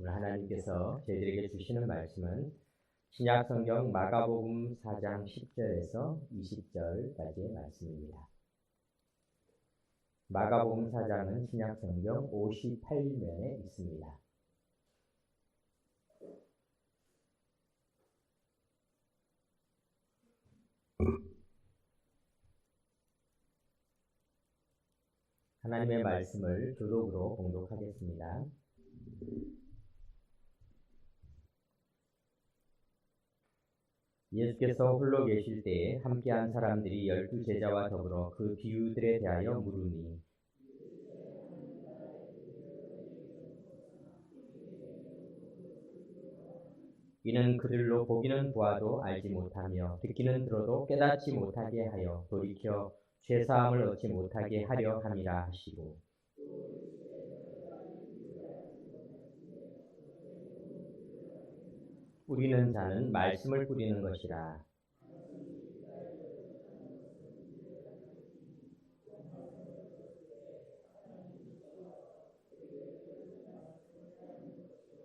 오늘 하나님께서 저희들에게 주시는 말씀은 신약성경 마가복음 4장 10절에서 20절까지의 말씀입니다. 마가복음 4장은 신약성경 58면에 있습니다. 하나님의 말씀을 교독으로 봉독하겠습니다. 예수께서 홀로 계실 때에 함께한 사람들이 12제자와 더불어 그 비유들에 대하여 물으니 이는 그들로 보기는 보아도 알지 못하며 듣기는 들어도 깨닫지 못하게 하여 돌이켜 죄사함을 얻지 못하게 하려 함이라 하시고 뿌리는 자는 말씀을 뿌리는 것이라.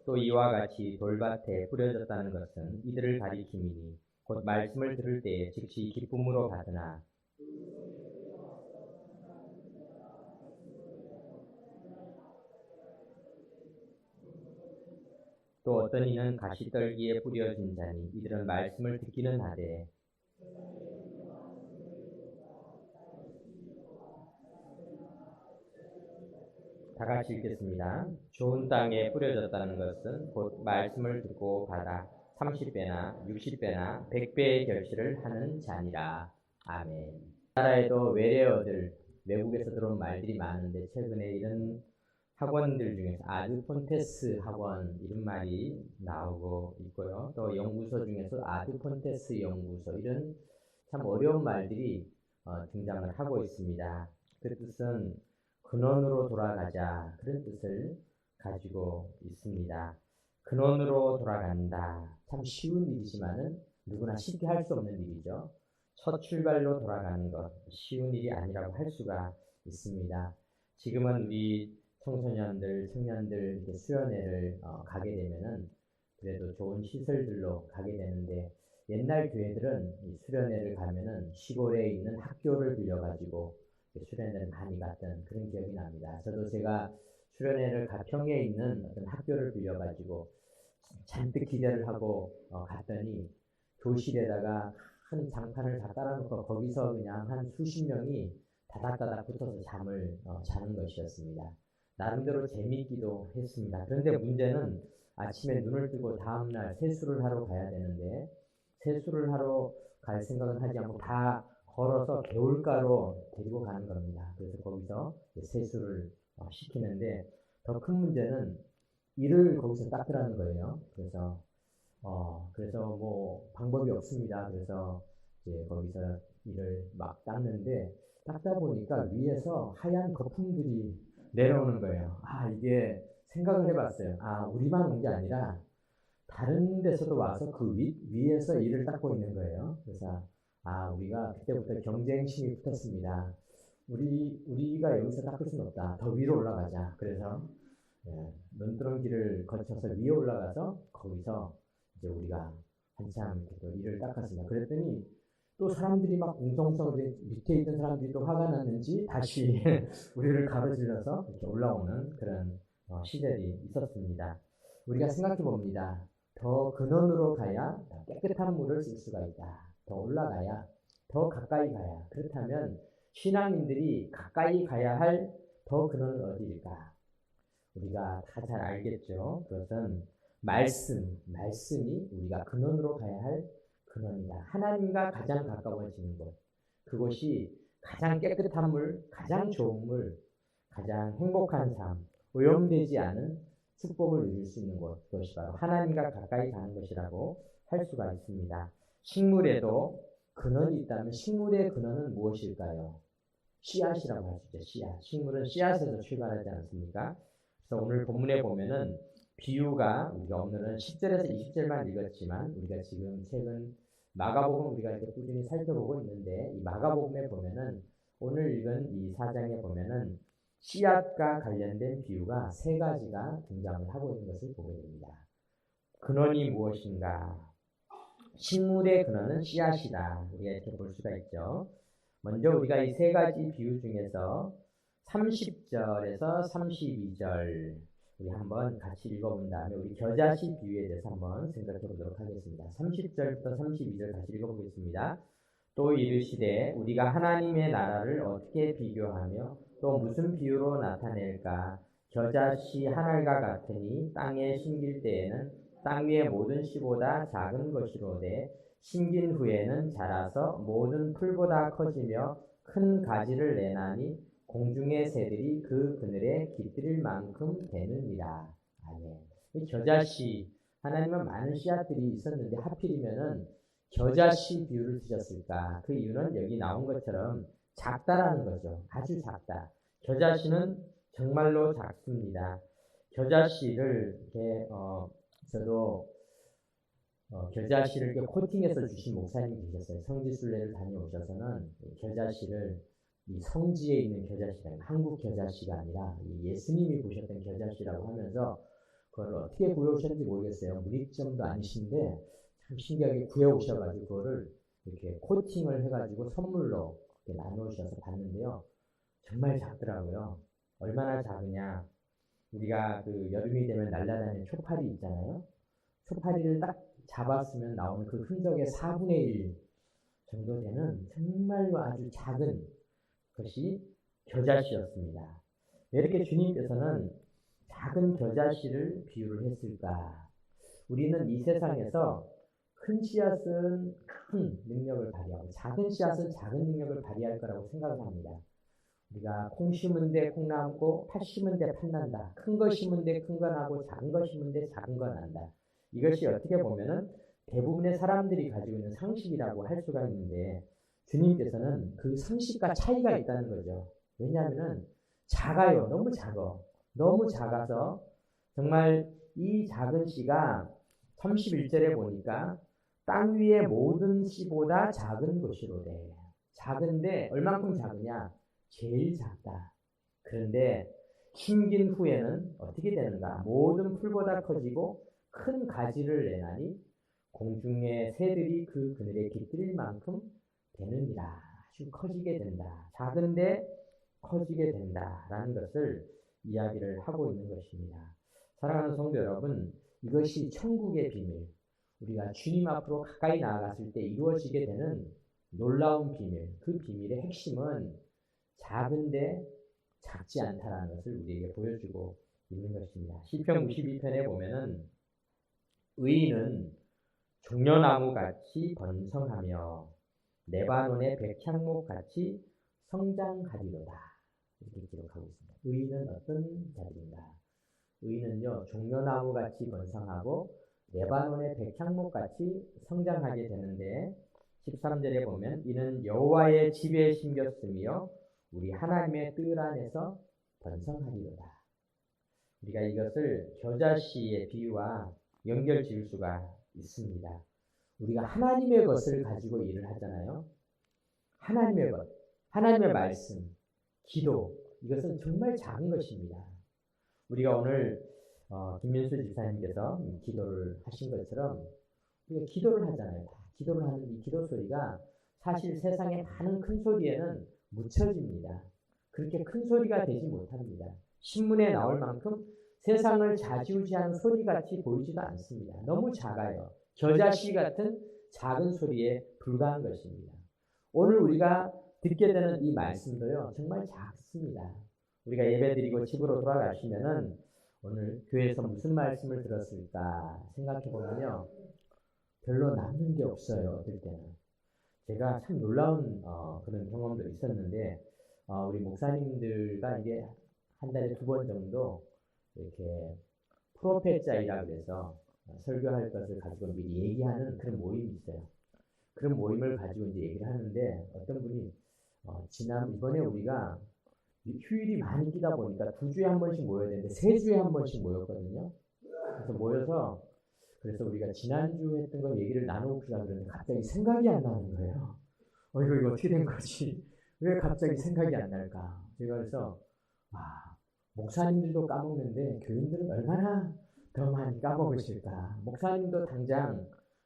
또 이와 같이 돌밭에 뿌려졌다는 것은 이들을 가리킴이니 곧 말씀을 들을 때에 즉시 기쁨으로 받으나 또 어떤 이는 가시떨기에 뿌려진 자니 이들은 말씀을 듣기는 하되 다 같이 읽겠습니다. 좋은 땅에 뿌려졌다는 것은 곧 말씀을 듣고 받아 30배나 60배나 100배의 결실을 하는 자니라. 아멘. 나라에도 외래 어들, 외국에서 들어온 말들이 많은데 최근에 이런 학원들 중에서 아드폰테스 학원 이런 말이 나오고 있고요. 또 연구소 중에서 아드폰테스 연구소 이런 참 어려운 말들이 등장을 하고 있습니다. 그 뜻은 근원으로 돌아가자 그런 뜻을 가지고 있습니다. 근원으로 돌아간다. 참 쉬운 일이지만은 누구나 쉽게 할 수 없는 일이죠. 첫 출발로 돌아가는 것 쉬운 일이 아니라고 할 수가 있습니다. 지금은 우리 청소년들, 청년들 이렇게 수련회를 가게 되면은 그래도 좋은 시설들로 가게 되는데 옛날 교회들은 이 수련회를 가면은 시골에 있는 학교를 빌려가지고 수련회를 많이 갔던 그런 기억이 납니다. 저도 제가 수련회를 가평에 있는 어떤 학교를 빌려가지고 잔뜩 기대를 하고 갔더니 교실에다가 큰 장판을 다 깔아놓고 거기서 그냥 한 수십 명이 다닥다닥 붙어서 잠을 자는 것이었습니다. 나름대로 재미있기도 했습니다. 그런데 문제는 아침에 눈을 뜨고 다음날 세수를 하러 가야 되는데 세수를 하러 갈 생각은 하지 않고 다 걸어서 개울가로 데리고 가는 겁니다. 그래서 거기서 세수를 시키는데 더 큰 문제는 이를 거기서 닦으라는 거예요. 그래서 뭐 방법이 없습니다. 그래서 이제 거기서 이를 막 닦는데 닦다 보니까 위에서 하얀 거품들이 내려오는 거예요. 이게 생각을 해봤어요. 우리만 온 게 아니라 다른 데서도 와서 그 위에서 이를 닦고 있는 거예요. 그래서 우리가 그때부터 경쟁심이 붙었습니다. 우리가 여기서 닦을 수는 없다. 더 위로 올라가자. 그래서 논두렁길을 거쳐서 위에 올라가서 거기서 이제 우리가 한참 또 이를 닦았습니다. 그랬더니 또 사람들이 막 웅성웅성 밑에 있던 사람들이 또 화가 났는지 다시 우리를 가로질러서 이렇게 올라오는 그런 시절이 있었습니다. 우리가 생각해 봅니다. 더 근원으로 가야 깨끗한 물을 쓸 수가 있다. 더 올라가야, 더 가까이 가야. 그렇다면 신앙인들이 가까이 가야 할 더 근원은 어디일까? 우리가 다 잘 알겠죠. 그것은 말씀이 우리가 근원으로 가야 할 근원이다. 하나님과 가장 가까워지는 곳. 그곳이 가장 깨끗한 물, 가장 좋은 물, 가장 행복한 삶, 오염되지 않은 축복을 누릴 수 있는 곳. 그것이 바로 하나님과 가까이 가는 것이라고 할 수가 있습니다. 식물에도 근원이 있다면 식물의 근원은 무엇일까요? 씨앗이라고 할 수 있죠. 씨앗. 식물은 씨앗에서 출발하지 않습니까? 그래서 오늘 본문에 보면은 비유가 우리가 오늘은 10절에서 20절만 읽었지만 우리가 지금 최근 마가복음 우리가 이렇게 꾸준히 살펴보고 있는데 이 마가복음에 보면은 오늘 읽은 이 4장에 보면은 씨앗과 관련된 비유가 세 가지가 등장을 하고 있는 것을 보게 됩니다. 근원이 무엇인가? 식물의 근원은 씨앗이다. 우리가 이렇게 볼 수가 있죠. 먼저 우리가 이 세 가지 비유 중에서 30절에서 32절 우리 한번 같이 읽어본 다음에 우리 겨자씨 비유에 대해서 한번 생각해 보도록 하겠습니다. 30절부터 32절 같이 읽어보겠습니다. 또 이르시되 우리가 하나님의 나라를 어떻게 비교하며 또 무슨 비유로 나타낼까? 겨자씨 하나가 같으니 땅에 심길 때에는 땅 위의 모든 씨보다 작은 것이로되 심긴 후에는 자라서 모든 풀보다 커지며 큰 가지를 내나니 공중의 새들이 그 그늘에 깃들일 만큼 되느니라. 아멘. 이 겨자씨, 하나님은 많은 씨앗들이 있었는데 하필이면은 겨자씨 비유를 드셨을까? 그 이유는 여기 나온 것처럼 작다라는 거죠. 아주 작다. 겨자씨는 정말로 작습니다. 겨자씨를 이렇게 저도 겨자씨를 이렇게 코팅해서 주신 목사님이 계셨어요. 성지순례를 다녀오셔서는 겨자씨를 이 성지에 있는 겨자씨가 한국 겨자씨가 아니라 예수님이 보셨던 겨자씨라고 하면서 그걸 어떻게 구해오셨는지 모르겠어요. 문익점도 아니신데 참 신기하게 구해오셔가지고 그거를 이렇게 코팅을 해가지고 선물로 이렇게 나누셔서 봤는데요. 정말 작더라고요. 얼마나 작으냐. 우리가 그 여름이 되면 날아다니는 초파리 있잖아요. 초파리를 딱 잡았으면 나오는 그 흔적의 4분의 1 정도 되는 정말로 아주 작은 것이 겨자씨였습니다. 왜 이렇게 주님께서는 작은 겨자씨를 비유를 했을까? 우리는 이 세상에서 큰 씨앗은 큰 능력을 발휘하고 작은 씨앗은 작은 능력을 발휘할 거라고 생각을 합니다. 우리가 콩 심은 데 콩 남고 팥 심은 데 팥 난다. 큰 거 심은 데 큰 거 나고 작은 거 심은 데 작은 거 난다. 이것이 어떻게 보면은 대부분의 사람들이 가지고 있는 상식이라고 할 수가 있는데 주님께서는 그 상식과 차이가 있다는 거죠. 왜냐하면 작아요. 너무 작아. 너무 작아서 정말 이 작은 씨가 31절에 보니까 땅 위의 모든 씨보다 작은 것이로되. 작은데 얼만큼 작으냐? 제일 작다. 그런데 심긴 후에는 어떻게 되는가? 모든 풀보다 커지고 큰 가지를 내나니 공중의 새들이 그 그늘에 깃들일 만큼 되느니라. 아주 커지게 된다. 작은데 커지게 된다라는 것을 이야기를 하고 있는 것입니다. 사랑하는 성도 여러분, 이것이 천국의 비밀, 우리가 주님 앞으로 가까이 나아갔을 때 이루어지게 되는 놀라운 비밀, 그 비밀의 핵심은 작은데 작지 않다라는 것을 우리에게 보여주고 있는 것입니다. 시편 92편에 보면은 의인은 종려나무같이 번성하며 레바논의 백향목같이 성장하리로다. 이렇게 기록하고 있습니다. 의인은 어떤 자들인가? 의인은요, 종려나무같이 번성하고 레바논의 백향목같이 성장하게 되는데 13절에 보면 이는 여호와의 집에 심겼으며 우리 하나님의 뜰 안에서 번성하리로다. 우리가 이것을 겨자씨의 비유와 연결 지을 수가 있습니다. 우리가 하나님의 것을 가지고 일을 하잖아요. 하나님의 것, 하나님의 말씀, 기도, 이것은 정말 작은 것입니다. 우리가 오늘 김민수 집사님께서 기도를 하신 것처럼 우리가 기도를 하잖아요. 기도를 하는 이 기도 소리가 사실 세상의 많은 큰 소리에는 묻혀집니다. 그렇게 큰 소리가 되지 못합니다. 신문에 나올 만큼 세상을 좌지우지하는 소리같이 보이지도 않습니다. 너무 작아요. 겨자씨 같은 작은 소리에 불과한 것입니다. 오늘 우리가 듣게 되는 이 말씀도요, 정말 작습니다. 우리가 예배드리고 집으로 돌아가시면은 오늘 교회에서 무슨 말씀을 들었을까 생각해보면요, 별로 남는 게 없어요. 어떨 때는. 제가 참 놀라운 그런 경험도 있었는데 우리 목사님들과 이게 한 달에 2번 정도 이렇게 프로페자이라 그래서 설교할 것을 가지고 미리 얘기하는 그런 모임이 있어요. 그런 모임을 가지고 이제 얘기를 하는데 어떤 분이 이번에 우리가 휴일이 많이 끼다 보니까 2주에 한 번씩 모여야 되는데 3주에 한 번씩 모였거든요. 그래서 모여서 그래서 우리가 지난주 했던 거 얘기를 나눠봅시다 그러는데 갑자기 생각이 안 나는 거예요. 이거 어떻게 된 거지? 왜 갑자기 생각이 안 날까? 제가 그래서 아, 목사님들도 까먹는데 교인들은 얼마나 더 많이 까먹으실까. 목사님도 당장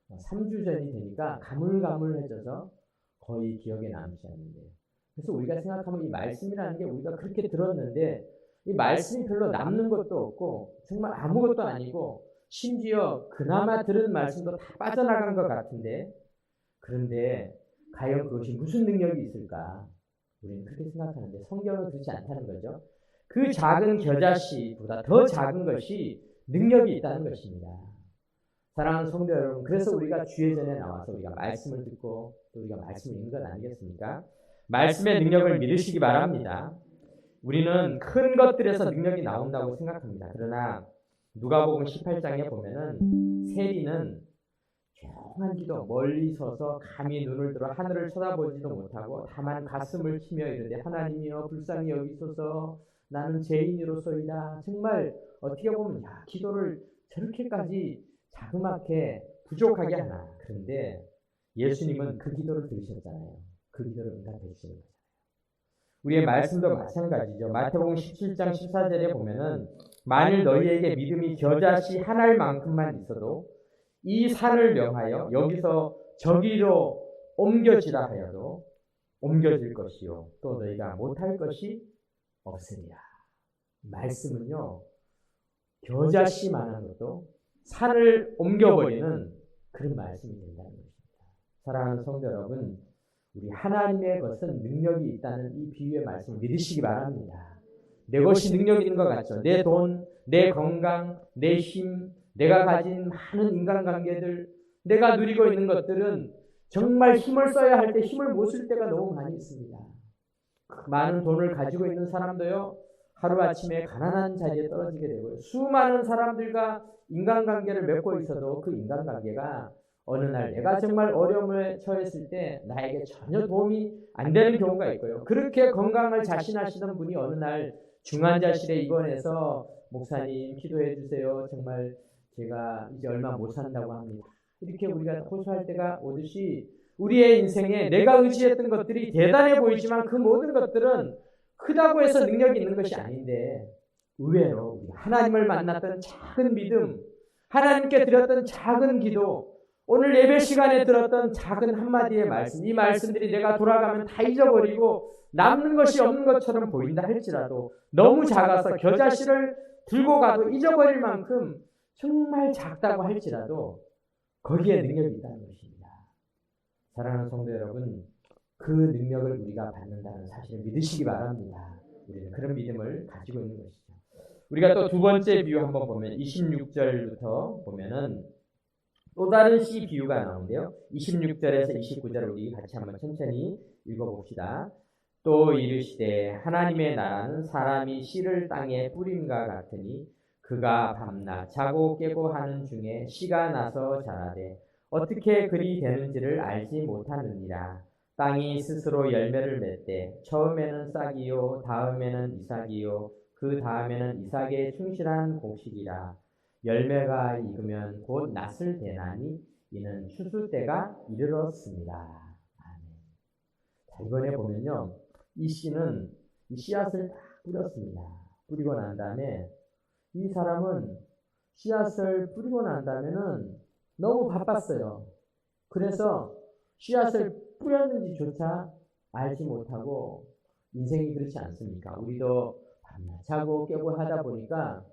3주 전이 되니까 가물가물해져서 거의 기억에 남지 않는데. 그래서 우리가 생각하면 이 말씀이라는 게 우리가 그렇게 들었는데 이 말씀이 별로 남는 것도 없고 정말 아무것도 아니고 심지어 그나마 들은 말씀도 다 빠져나간 것 같은데 그런데 과연 그것이 무슨 능력이 있을까? 우리는 그렇게 생각하는데 성경은 그렇지 않다는 거죠. 그 작은 겨자씨보다 더 작은 것이 능력이 있다는 것입니다. 사랑하는 성도 여러분, 그래서 우리가 주의 전에 나와서 우리가 말씀을 듣고 또 우리가 말씀을 읽는 것 아니겠습니까? 말씀의 능력을 믿으시기 바랍니다. 우리는 큰 것들에서 능력이 나온다고 생각합니다. 그러나 누가복음 18장에 보면은 세리는 조용한 기도 멀리 서서 감히 눈을 들어 하늘을 쳐다보지도 못하고 다만 가슴을 치며 이르되 하나님이여 불쌍히 여기소서 나는 죄인으로소이다. 정말 어떻게 보면 기도를 저렇게까지 자그맣게 부족하게 하나. 그런데 예수님은 그 기도를 들으셨잖아요. 그 기도를 응답해 주시는 거예요. 우리의 말씀도 마찬가지죠. 마태복음 17장 14절에 보면은 만일 너희에게 믿음이 겨자씨 한 알만큼만 있어도 이 산을 명하여 여기서 저기로 옮겨지라 하여도 옮겨질 것이요 또 너희가 못할 것이 없으리라. 말씀은요 겨자씨만한 것도 산을 옮겨버리는 그런 말씀이 된다는 것입니다. 사랑하는 성도 여러분, 우리 하나님의 것은 능력이 있다는 이 비유의 말씀을 믿으시기 바랍니다. 내 것이 능력 있는 것 같죠. 내 돈, 내 건강, 내 힘, 내가 가진 많은 인간관계들, 내가 누리고 있는 것들은 정말 힘을 써야 할 때 힘을 못 쓸 때가 너무 많이 있습니다. 많은 돈을 가지고 있는 사람도요, 하루아침에 가난한 자리에 떨어지게 되고요. 수많은 사람들과 인간관계를 맺고 있어도 그 인간관계가 어느 날 내가 정말 어려움에 처했을 때 나에게 전혀 도움이 안 되는 경우가 있고요. 그렇게 건강을 자신하시던 분이 어느 날 중환자실에 입원해서 목사님 기도해 주세요. 정말 제가 이제 얼마 못 산다고 합니다. 이렇게 우리가 호소할 때가 오듯이 우리의 인생에 내가 의지했던 것들이 대단해 보이지만 그 모든 것들은 크다고 해서 능력이 있는 것이 아닌데 의외로 우리 하나님을 만났던 작은 믿음, 하나님께 드렸던 작은 기도, 오늘 예배 시간에 들었던 작은 한마디의 말씀, 이 말씀들이 내가 돌아가면 다 잊어버리고 남는 것이 없는 것처럼 보인다 할지라도 너무 작아서 겨자씨를 들고 가도 잊어버릴 만큼 정말 작다고 할지라도 거기에 능력이 있다는 것입니다. 사랑하는 성도 여러분, 그 능력을 우리가 받는다는 사실을 믿으시기 바랍니다. 우리는 그런 믿음을 가지고 있는 것이죠. 우리가 또 두 번째 비유 한번 보면 26절부터 보면은 또 다른 씨 비유가 나오는데요. 26절에서 29절을 우리 같이 한번 천천히 읽어봅시다. 또 이르시되 하나님의 나라는 사람이 씨를 땅에 뿌림과 같으니 그가 밤낮 자고 깨고 하는 중에 씨가 나서 자라되 어떻게 그리 되는지를 알지 못하느니라. 땅이 스스로 열매를 맺되 처음에는 싹이요 다음에는 이삭이요 그 다음에는 이삭의 충실한 곡식이라. 열매가 익으면 곧 낫을 대나니 이는 추수 때가 이르렀습니다. 아멘. 자, 이번에 보면요, 이 씨는 이 씨앗을 딱 뿌렸습니다. 뿌리고 난 다음에 이 사람은 씨앗을 뿌리고 난 다음에는 너무 바빴어요. 그래서 씨앗을 뿌렸는지조차 알지 못하고 인생이 그렇지 않습니까? 우리도 밤낮 자고 깨고 하다 보니까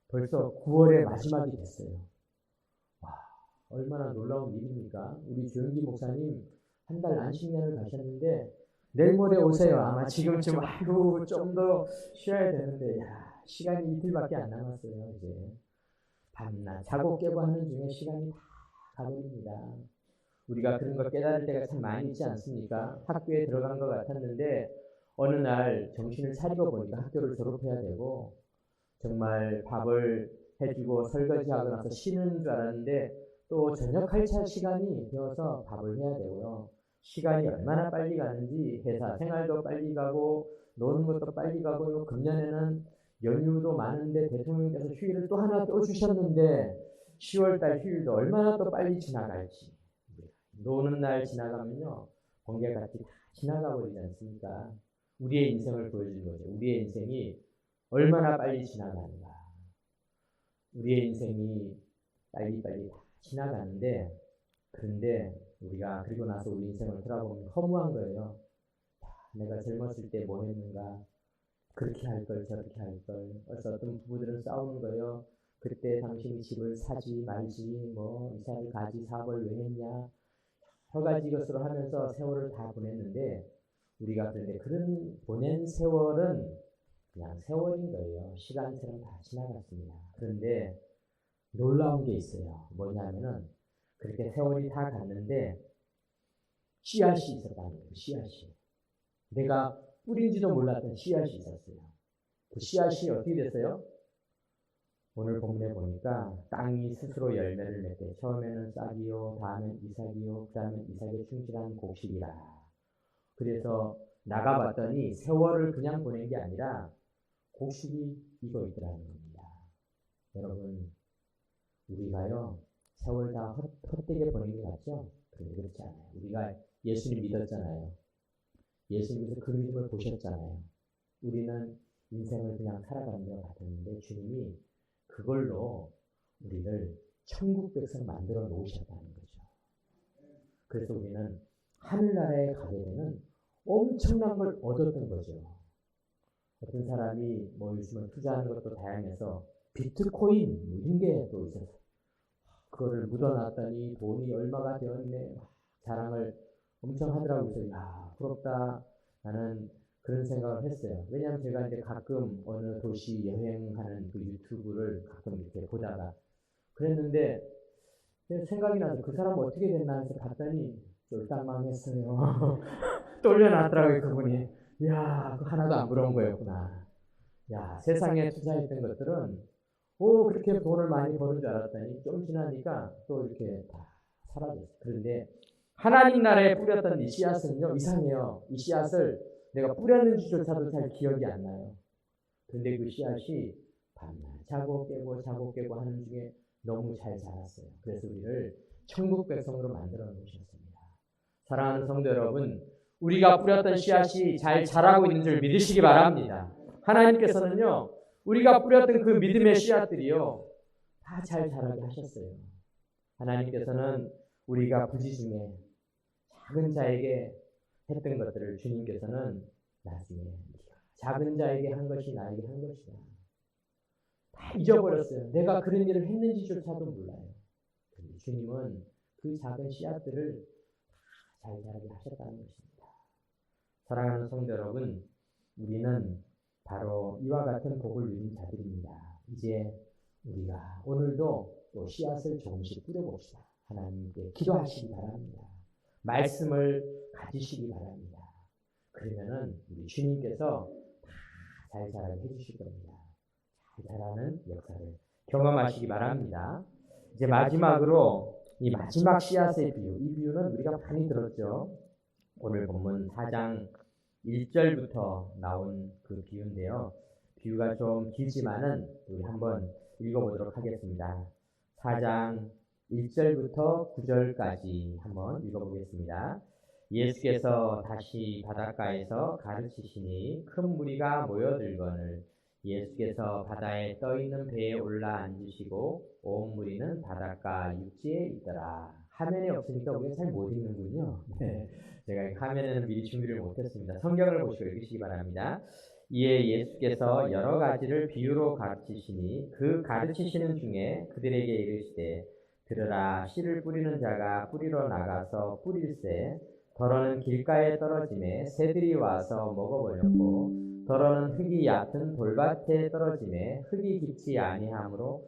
벌써 9월의 마지막이 됐어요. 와, 얼마나 놀라운 일입니까? 우리 조영기 목사님 한 달 안식년을 가셨는데 내일 모레 오세요. 아마 지금쯤 아이고 좀 더 쉬어야 되는데 시간이 이틀밖에 안 남았어요. 이제 밤낮 자고 깨고 하는 중에 시간이 다 가버립니다. 우리가 그런 걸 깨달을 때가 참 많이 있지 않습니까? 학교에 들어간 것 같았는데 어느 날 정신을 차리고 보니까 학교를 졸업해야 되고 정말 밥을 해주고 설거지하고 나서 쉬는 줄 알았는데 또 저녁 할차 시간이 되어서 밥을 해야 되고요. 시간이 얼마나 빨리 가는지 회사 생활도 빨리 가고 노는 것도 빨리 가고요. 금년에는 연휴도 많은데 대통령께서 휴일을 또 하나 또 주셨는데 10월달 휴일도 얼마나 또 빨리 지나갈지. 노는 날 지나가면요 번개같이 다 지나가 버리지 않습니까? 우리의 인생을 보여주는 거죠. 우리의 인생이 얼마나 빨리 지나가는가. 우리의 인생이 빨리빨리 다 지나가는데, 그런데 우리가 그리고 나서 우리 인생을 돌아보면 허무한 거예요. 내가 젊었을 때 뭐 했는가, 그렇게 할 걸 저렇게 할 걸. 그래서 어떤 부부들은 싸우는 거예요. 그때 당신이 집을 사지 말지, 뭐 이사를 가지, 사업을 왜 했냐, 여러 가지 것으로 하면서 세월을 다 보냈는데, 우리가 그런데 그런 보낸 세월은 그냥 세월인 거예요. 시간처럼 다 지나갔습니다. 그런데 놀라운 게 있어요. 뭐냐면은 그렇게 세월이 다 갔는데 씨앗이 있었다는 거예요. 씨앗이. 내가 뿌린지도 몰랐던 씨앗이 있었어요. 그 씨앗이 어떻게 됐어요? 오늘 본문에 보니까 땅이 스스로 열매를 맺되 처음에는 싹이요, 다음엔 이삭이요, 그 다음엔 이삭의 충실한 곡식이라. 그래서 나가봤더니 세월을 그냥 보낸 게 아니라 곡식이 익어 있더라는 겁니다. 여러분, 우리가요 세월 다 헛되게 보낸 게 같죠? 그런데 그렇지 않아요. 우리가 예수님 믿었잖아요. 예수님께서 그 믿음을 보셨잖아요. 우리는 인생을 그냥 살아가는 것 같았는데 주님이 그걸로 우리를 천국 백성 만들어 놓으셨다는 거죠. 그래서 우리는 하늘나라에 가게 되는 엄청난 걸 얻었던 거죠. 어떤 사람이 뭐 요즘은 투자하는 것도 다양해서 비트코인 이런 게 또 있어서 그거를 묻어놨더니 돈이 얼마가 되었네 자랑을 엄청 하더라고요. 그래서 야 부럽다. 나는 그런 생각을 했어요. 왜냐하면 제가 이제 가끔 어느 도시 여행하는 그 유튜브를 가끔 이렇게 보다가 그랬는데 생각이 나서 그 사람 어떻게 됐나 해서 봤더니 쫄딱 망했어요. 또 올려놨더라고요 그분이. 이야 그 하나도 안 부러운 거였구나. 야 세상에 투자했던 것들은 그렇게 돈을 많이 버는 줄 알았더니 좀 지나니까 또 이렇게 다 사라졌어요. 그런데 하나님 나라에 뿌렸던 이 씨앗은요 이상해요. 이 씨앗을 내가 뿌렸는지조차도 잘 기억이 안 나요. 그런데 그 씨앗이 밤낮 자고 깨고 하는 중에 너무 잘 자랐어요. 그래서 우리를 천국 백성으로 만들어 놓으셨습니다. 사랑하는 성도 여러분, 우리가 뿌렸던 씨앗이 잘 자라고 있는 줄 믿으시기 바랍니다. 하나님께서는요 우리가 뿌렸던 그 믿음의 씨앗들이요 다 잘 자라게 하셨어요. 하나님께서는 우리가 부지 중에 작은 자에게 했던 것들을 주님께서는 나중에 작은 자에게 한 것이 나에게 한 것이다. 다 잊어버렸어요. 내가 그런 일을 했는지조차도 몰라요. 근데 주님은 그 작은 씨앗들을 잘 자라게 하셨다는 것입니다. 사랑하는 성도 여러분, 우리는 바로 이와 같은 복을 누린 자들입니다. 이제 우리가 오늘도 또 씨앗을 조금씩 뿌려봅시다. 하나님께 기도하시기 바랍니다. 말씀을 가지시기 바랍니다. 그러면은 우리 주님께서 잘 자라게 해주실 겁니다. 잘 자라는 역사를 경험하시기 바랍니다. 이제 마지막으로 이 마지막 씨앗의 비유, 이 비유는 우리가 많이 들었죠. 오늘 본문 4장 1절부터 나온 그 비유인데요. 비유가 좀 길지만은 우리 한번 읽어보도록 하겠습니다. 4장 1절부터 9절까지 한번 읽어보겠습니다. 예수께서 다시 바닷가에서 가르치시니 큰 무리가 모여들거늘 예수께서 바다에 떠있는 배에 올라 앉으시고 온 무리는 바닷가 육지에 있더라. 화면이 없으니까 우리가 잘 못 읽는군요. 네. 제가 화면에는 미리 준비를 못했습니다. 성경을 보시고 읽으시기 바랍니다. 이에 예수께서 여러 가지를 비유로 가르치시니 그 가르치시는 중에 그들에게 이르시되 들으라 씨를 뿌리는 자가 뿌리러 나가서 뿌릴새 더러는 길가에 떨어짐에 새들이 와서 먹어버렸고 더러는 흙이 얕은 돌밭에 떨어짐에 흙이 깊지 아니하므로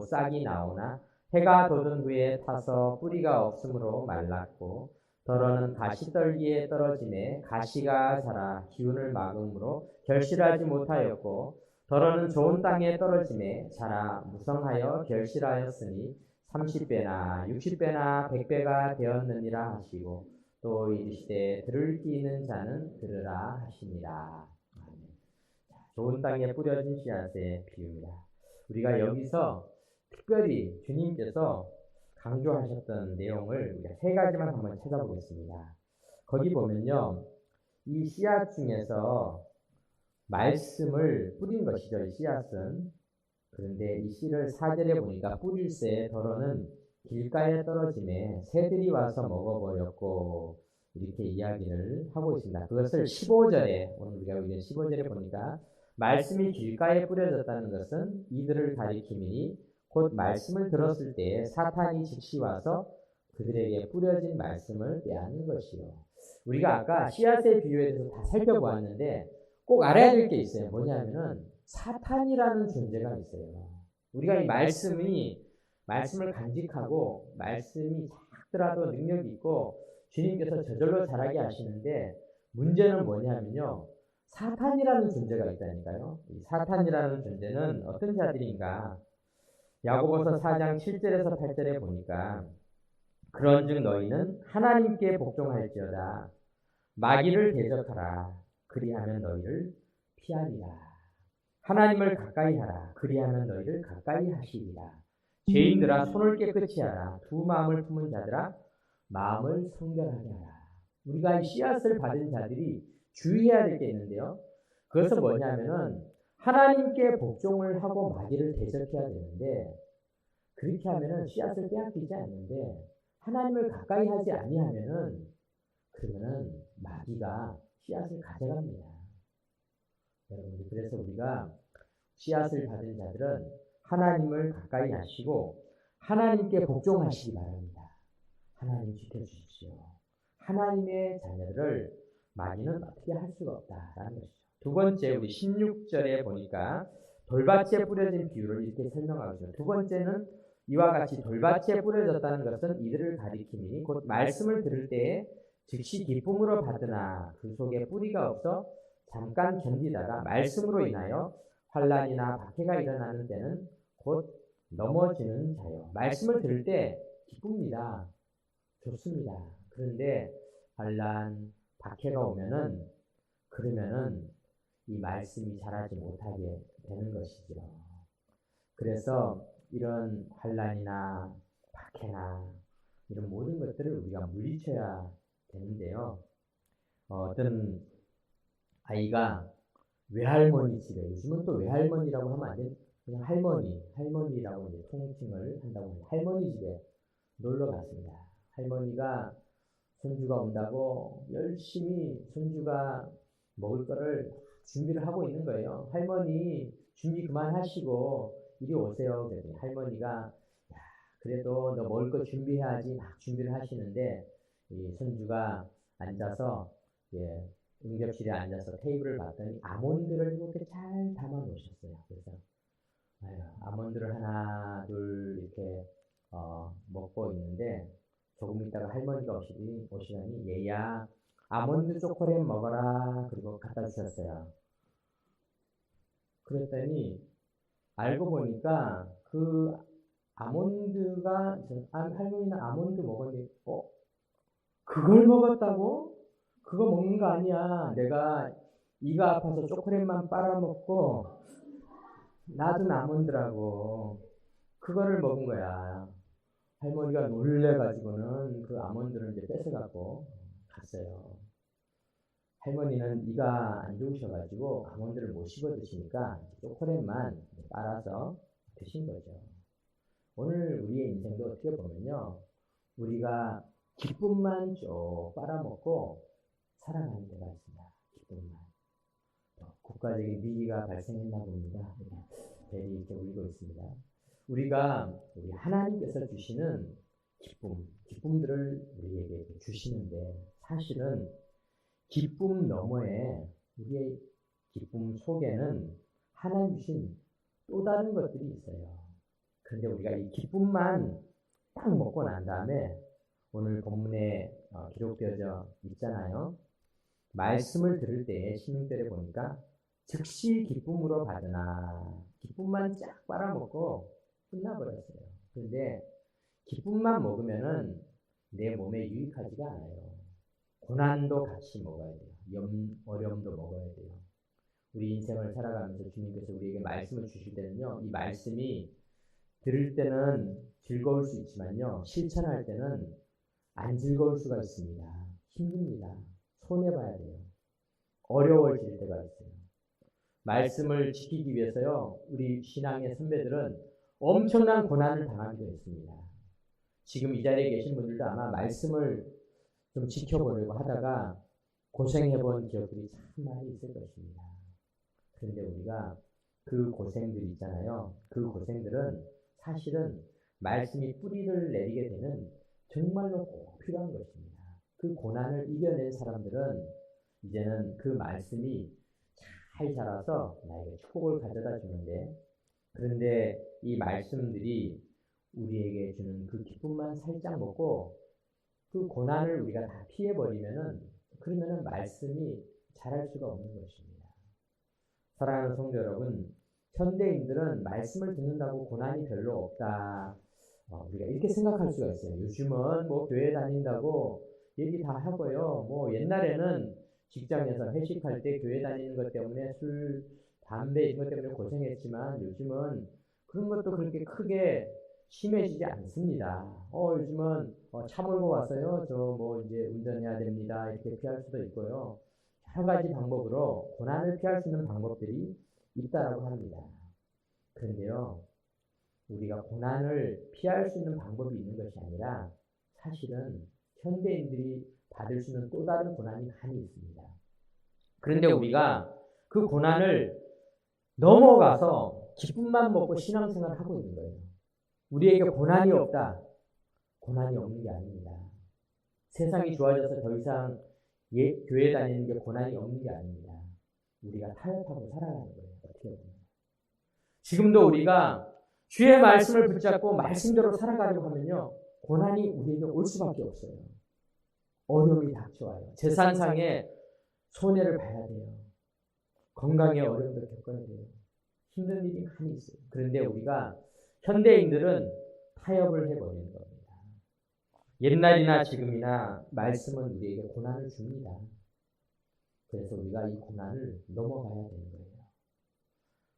싹이 나오나 해가 돋은 후에 타서 뿌리가 없으므로 말랐고 더러는 가시떨기에 떨어짐에 가시가 자라 기운을 막음으로 결실하지 못하였고 더러는 좋은 땅에 떨어짐에 자라 무성하여 결실하였으니 30배나 60배나 100배가 되었느니라 하시고 또 이르시되 들을 귀 있는 자는 들으라 하시니라. 좋은 땅에 뿌려진 씨앗의 비유입니다. 우리가 여기서 특별히 주님께서 강조하셨던 내용을 우리가 세 가지만 한번 찾아보겠습니다. 거기 보면요, 이 씨앗 중에서 말씀을 뿌린 것이죠. 이 씨앗은. 그런데 이 씨를 4절에 보니까 뿌릴새 더러는 길가에 떨어짐에 새들이 와서 먹어버렸고 이렇게 이야기를 하고 있습니다. 그것을 15절에 오늘 우리가 읽은 15절에 보니까 말씀이 길가에 뿌려졌다는 것은 이들을 가리킴이니 곧 말씀을 들었을 때 사탄이 즉시 와서 그들에게 뿌려진 말씀을 빼앗는 것이요. 우리가 아까 씨앗의 비유에 대해서 다 살펴보았는데 꼭 알아야 될 게 있어요. 뭐냐면은 사탄이라는 존재가 있어요. 우리가 이 말씀을 간직하고 말씀이 작더라도 능력이 있고 주님께서 저절로 자라게 하시는데 문제는 뭐냐면요. 사탄이라는 존재가 있다니까요. 이 사탄이라는 존재는 어떤 자들인가? 야고보서 4장 7절에서 8절에 보니까 그런즉 너희는 하나님께 복종할지어다. 마귀를 대적하라. 그리하면 너희를 피하리라. 하나님을 가까이 하라. 그리하면 너희를 가까이 하시리라. 죄인들아 손을 깨끗이 하라. 두 마음을 품은 자들아 마음을 성결하게 하라. 우리가 이 씨앗을 받은 자들이 주의해야 될 게 있는데요. 그것은 뭐냐면은 하나님께 복종을 하고 마귀를 대적해야 되는데 그렇게 하면은 씨앗을 빼앗기지 않는데 하나님을 가까이 하지 아니하면은 그러면은 마귀가 씨앗을 가져갑니다. 여러분, 그래서 우리가 씨앗을 받은 자들은 하나님을 가까이 하시고 하나님께 복종하시기 바랍니다. 하나님 지켜주십시오. 하나님의 자녀들을 마귀는 어떻게 할 수가 없다라는 것이죠. 두 번째, 우리 16절에 보니까 돌밭에 뿌려진 비유를 이렇게 설명하고 있습니다. 두 번째는 이와 같이 돌밭에 뿌려졌다는 것은 이들을 가리킴이니 곧 말씀을 들을 때에 즉시 기쁨으로 받으나 그 속에 뿌리가 없어 잠깐 견디다가 말씀으로 인하여 환난이나 박해가 일어나는 때는 곧 넘어지는 자요. 말씀을 들을 때 기쁩니다. 좋습니다. 그런데 환난, 박해가 오면은 그러면은 이 말씀이 자라지 못하게 되는 것이죠. 그래서 이런 환난이나 박해나 이런 모든 것들을 우리가 물리쳐야 되는데요. 어떤 아이가 외할머니 집에, 요즘은 또 외할머니라고 하면 안 돼. 그냥 할머니라고 이제 통칭을 한다고 합니다. 할머니 집에 놀러 갔습니다. 할머니가 손주가 온다고 열심히 손주가 먹을 거를 준비를 하고 있는 거예요. 할머니 준비 그만하시고 이리 오세요. 그랬더니 할머니가 야, 그래도 너 먹을 거 준비해야지 막 준비를 하시는데 이 손주가 앉아서 응접실에 앉아서 테이블을 봤더니 아몬드를 이렇게 잘 담아 놓으셨어요. 그래서 아몬드를 하나 둘 이렇게 먹고 있는데 조금 있다가 할머니가 오시더니 얘야 아몬드 초콜릿 먹어라. 그리고 갖다 주셨어요. 그랬더니 알고 보니까 그 아몬드가 할머니는 아몬드 먹었는데 그걸 먹었다고? 그거 먹는 거 아니야. 내가 이가 아파서 초콜릿만 빨아먹고 놔둔 아몬드라고. 그거를 먹은 거야. 할머니가 놀래가지고는 그 아몬드를 이제 뺏어갖고 갔어요. 할머니는 이가 안 좋으셔가지고 아몬드를 못 씹어 드시니까 초콜릿만 빨아서 드신 거죠. 오늘 우리의 인생도 어떻게 보면요. 우리가 기쁨만 쭉 빨아먹고 살아가는 데가 있습니다. 기쁨만. 국가적인 위기가 발생했나 봅니다. 벨이 이렇게 울리고 있습니다. 우리가 우리 하나님께서 주시는 기쁨들을 우리에게 주시는데 사실은 기쁨 너머에 우리의 기쁨 속에는 하나님 주신 또 다른 것들이 있어요. 그런데 우리가 이 기쁨만 딱 먹고 난 다음에 오늘 본문에 기록되어져 있잖아요. 말씀을 들을 때 16절에 보니까 즉시 기쁨으로 받으나 기쁨만 쫙 빨아먹고 끝나버렸어요. 그런데 기쁨만 먹으면은 내 몸에 유익하지가 않아요. 고난도 같이 먹어야 돼요. 어려움도 먹어야 돼요. 우리 인생을 살아가면서 주님께서 우리에게 말씀을 주실 때는요. 이 말씀이 들을 때는 즐거울 수 있지만요. 실천할 때는 안 즐거울 수가 있습니다. 힘듭니다. 손해봐야 돼요. 어려워질 때가 있어요. 말씀을 지키기 위해서요, 우리 신앙의 선배들은 엄청난 고난을 당하기도 했습니다. 지금 이 자리에 계신 분들도 아마 말씀을 좀 지켜보려고 하다가 고생해본 기억들이 참 많이 있을 것입니다. 그런데 우리가 그 고생들이 있잖아요. 그 고생들은 사실은 말씀이 뿌리를 내리게 되는 정말로 꼭 필요한 것입니다. 그 고난을 이겨낸 사람들은 이제는 그 말씀이 잘 자라서 나에게 축복을 가져다 주는데, 그런데 이 말씀들이 우리에게 주는 그 기쁨만 살짝 먹고 그 고난을 우리가 다 피해버리면은, 그러면은 말씀이 자랄 수가 없는 것입니다. 사랑하는 성도 여러분, 현대인들은 말씀을 듣는다고 고난이 별로 없다, 우리가 이렇게 생각할 수가 있어요. 요즘은 뭐 교회 다닌다고 얘기 다 하고요. 뭐 옛날에는 직장에서 회식할 때 교회 다니는 것 때문에 술, 담배 이런 것 때문에 고생했지만 요즘은 그런 것도 그렇게 크게 심해지지 않습니다. 요즘은 차 몰고 왔어요. 저 뭐 이제 운전해야 됩니다. 이렇게 피할 수도 있고요. 여러 가지 방법으로 고난을 피할 수 있는 방법들이 있다라고 합니다. 그런데요, 우리가 고난을 피할 수 있는 방법이 있는 것이 아니라 사실은 현대인들이 받을 수 있는 또 다른 고난이 많이 있습니다. 그런데 우리가 그 고난을 넘어가서 기쁨만 먹고 신앙생활을 하고 있는 거예요. 우리에게 고난이 없다. 고난이 없는 게 아닙니다. 세상이 좋아져서 더 이상 교회 다니는 게 고난이 없는 게 아닙니다. 우리가 타협하고 살아가는 거예요. 어떻게 보면. 지금도 우리가 주의 말씀을 붙잡고 말씀대로 살아가려고 하면요, 고난이 우리에게 올 수밖에 없어요. 어려움이 닥쳐와요. 재산상의 손해를 봐야 돼요. 건강에 어려움도 겪어야 돼요. 힘든 일이 많이 있어요. 그런데 우리가 현대인들은 타협을 해버리는 겁니다. 옛날이나 지금이나 말씀은 우리에게 고난을 줍니다. 그래서 우리가 이 고난을 넘어가야 되는 거예요.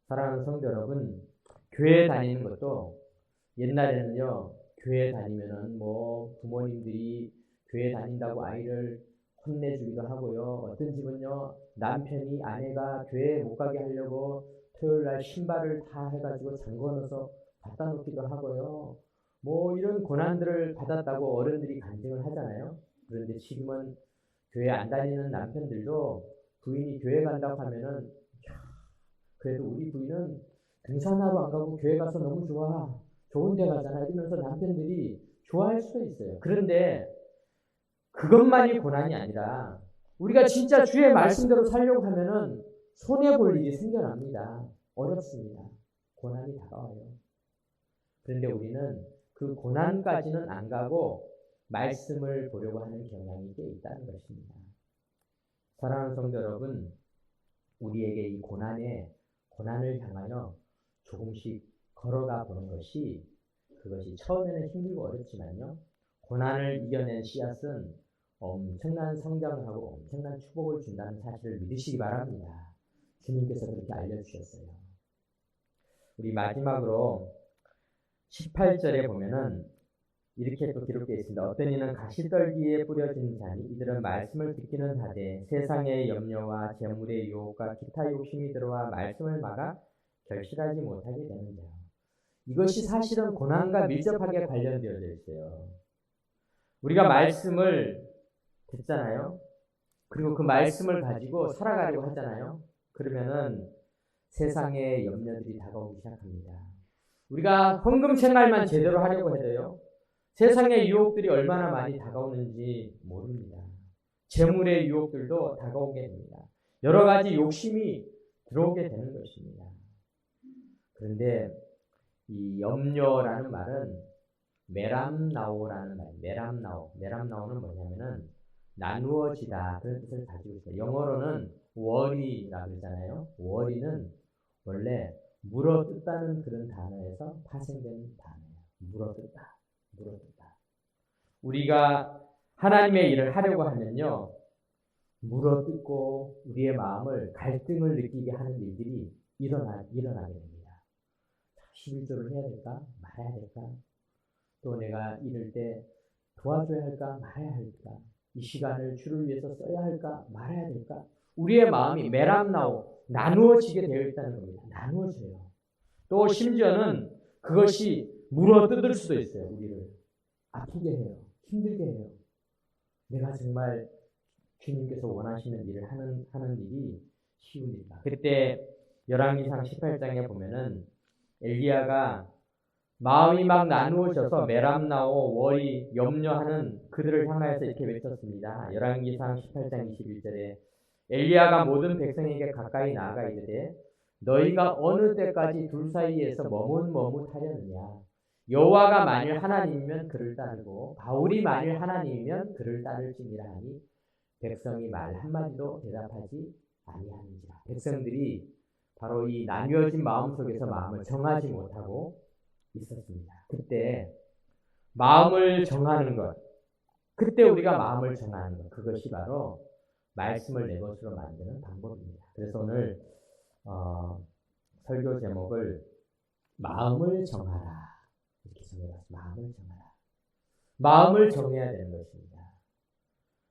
사랑하는 성도 여러분, 교회 다니는 것도 옛날에는요, 교회 다니면은 뭐 부모님들이 교회 다닌다고 아이를 혼내주기도 하고요. 어떤 집은요, 남편이 아내가 교회 못 가게 하려고 토요일날 신발을 다 해가지고 잠궈 넣어서 갖다 놓기도 하고요. 뭐 이런 고난들을 받았다고 어른들이 간증을 하잖아요. 그런데 지금은 교회 안 다니는 남편들도 부인이 교회 간다고 하면은, 그래도 우리 부인은 등산하러 안 가고 교회 가서 너무 좋아, 좋은 데 가잖아, 이러면서 남편들이 좋아할 수도 있어요. 그런데 그것만이 고난이 아니라 우리가 진짜 주의 말씀대로 살려고 하면은 손해볼 일이 생겨납니다. 어렵습니다. 고난이 다가와요. 그런데 우리는 그 고난까지는 안 가고 말씀을 보려고 하는 경향이 꽤 있다는 것입니다. 사랑하는 성도 여러분, 우리에게 이 고난을 향하여 조금씩 걸어가 보는 것이, 그것이 처음에는 힘들고 어렵지만요, 고난을 이겨낸 씨앗은 엄청난 성장을 하고 엄청난 축복을 준다는 사실을 믿으시기 바랍니다. 주님께서 그렇게 알려주셨어요. 우리 마지막으로 18절에 보면은 이렇게 또 기록되어 있습니다. 어떤 이는 가시떨기에 뿌려진 자니 이들은 말씀을 듣기는 하되 세상의 염려와 재물의 유혹과 기타 욕심이 들어와 말씀을 막아 결실하지 못하게 되는 자. 이것이 사실은 고난과 밀접하게 관련되어져 있어요. 우리가 말씀을 듣잖아요. 그리고 그 말씀을 가지고 살아가려고 하잖아요. 그러면은 세상의 염려들이 다가오기 시작합니다. 우리가 헌금 생활만 제대로 하려고 해도요, 세상의 유혹들이 얼마나 많이 다가오는지 모릅니다. 재물의 유혹들도 다가오게 됩니다. 여러 가지 욕심이 들어오게 되는 것입니다. 그런데 이 염려라는 말은 메람나오라는 말이에요. 메람나오는 뭐냐면은 나누어지다, 그런 뜻을 가지고 있어요. 영어로는 worry라고 그러잖아요. worry는 원래 물어뜯다는 그런 단어에서 파생된 단어예요. 물어뜯다. 우리가 하나님의 일을 하려고 하면요, 물어뜯고 우리의 마음을 갈등을 느끼게 하는 일들이 일어나게 됩니다. 11조를 해야 될까? 말아야 될까? 또 내가 이럴 때 도와줘야 할까? 말아야 할까? 이 시간을 주를 위해서 써야 할까? 말아야 될까? 우리의 마음이 메람나오, 나누어지게 되어 있다는 겁니다. 나누어져요. 또 심지어는 그것이 물어뜯을 수도 있어요. 우리를 아프게 해요. 힘들게 해요. 내가 정말 주님께서 원하시는 일을 하는 일이 쉬운 일이다. 그때 열왕기상 18장에 보면은 엘리야가 마음이 막 나누어져서 메람나오 월이 염려하는 그들을 향하여서 이렇게 외쳤습니다. 열왕기상 18장 21절에 엘리야가 모든 백성에게 가까이 나아가 이르되 너희가 어느 때까지 둘 사이에서 머뭇머뭇하려느냐. 여호와가 만일 하나님이면 그를 따르고 바울이 만일 하나님이면 그를 따를지니라 하니 백성이 말 한마디도 대답하지 아니하는지라. 백성들이 바로 이 나뉘어진 마음 속에서 마음을 정하지 못하고 있었습니다. 그때 마음을 정하는 것, 그때 우리가 마음을 정하는 것, 그것이 바로 말씀을 내 것으로 만드는 방법입니다. 그래서 오늘 설교 제목을 마음을 정하라 이렇게 정해봤습니다. 마음을 정하라. 마음을 정해야 되는 것입니다.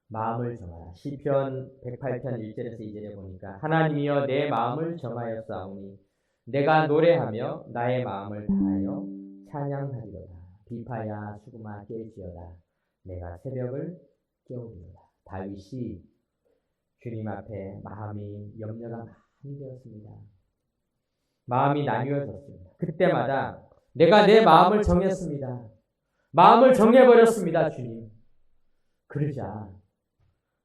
마음을 정하라. 시편 108편 1절에서 2절에 보니까 하나님이여 내 마음을 정하였사오니 내가 노래하며 나의 마음을 다하여 찬양하리로다. 비파야 수구마 깰지어다. 내가 새벽을 깨우리로다. 다윗이 주님 앞에 마음이 염려가 많이 되었습니다. 마음이 나뉘어졌습니다. 그때마다 내가 내 마음을 정했습니다. 마음을 정해버렸습니다. 주님. 그러자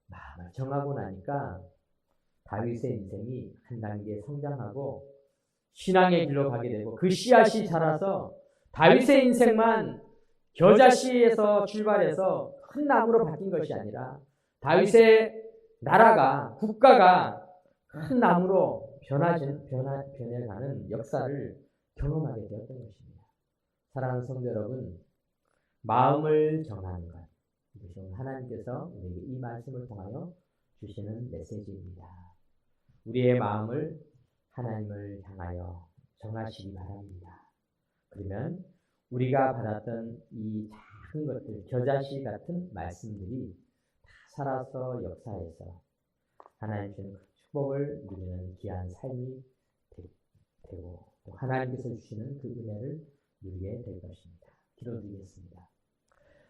마음을 정하고 나니까 다윗의 인생이 한 단계 성장하고 신앙의 길로 가게 되고 그 씨앗이 자라서 다윗의 인생만 겨자씨에서 출발해서 큰 나무로 바뀐 것이 아니라 다윗의 나라가 국가가 큰 나무로 변해가는 역사를 경험하게 되었던 것입니다. 사랑하는 성도 여러분, 마음을 정하는 것, 이것은 하나님께서 우리에게 이 말씀을 통하여 주시는 메시지입니다. 우리의 마음을 하나님을 향하여 정하시기 바랍니다. 그러면 우리가 받았던 이 작은 것들, 겨자씨 같은 말씀들이 다 살아서 역사해서 하나님 주는 축복을 누리는 귀한 삶이 되고 또 하나님께서 주시는 그 은혜를 누리게 될 것입니다. 기도드리겠습니다.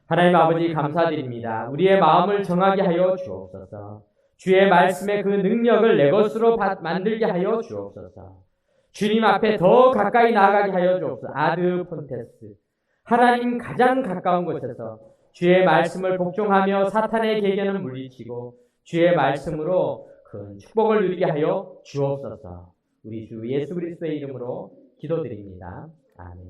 하나님 아버지 감사드립니다. 우리의 마음을 정하게 하여 주옵소서. 주의 말씀의 그 능력을 내 것으로 만들게 하여 주옵소서. 주님 앞에 더 가까이 나아가게 하여 주옵소서. 아드 폰테스, 하나님 가장 가까운 곳에서 주의 말씀을 복종하며 사탄의 계계는 물리치고 주의 말씀으로 큰 축복을 누리게 하여 주옵소서. 우리 주 예수 그리스도의 이름으로 기도드립니다. 아멘.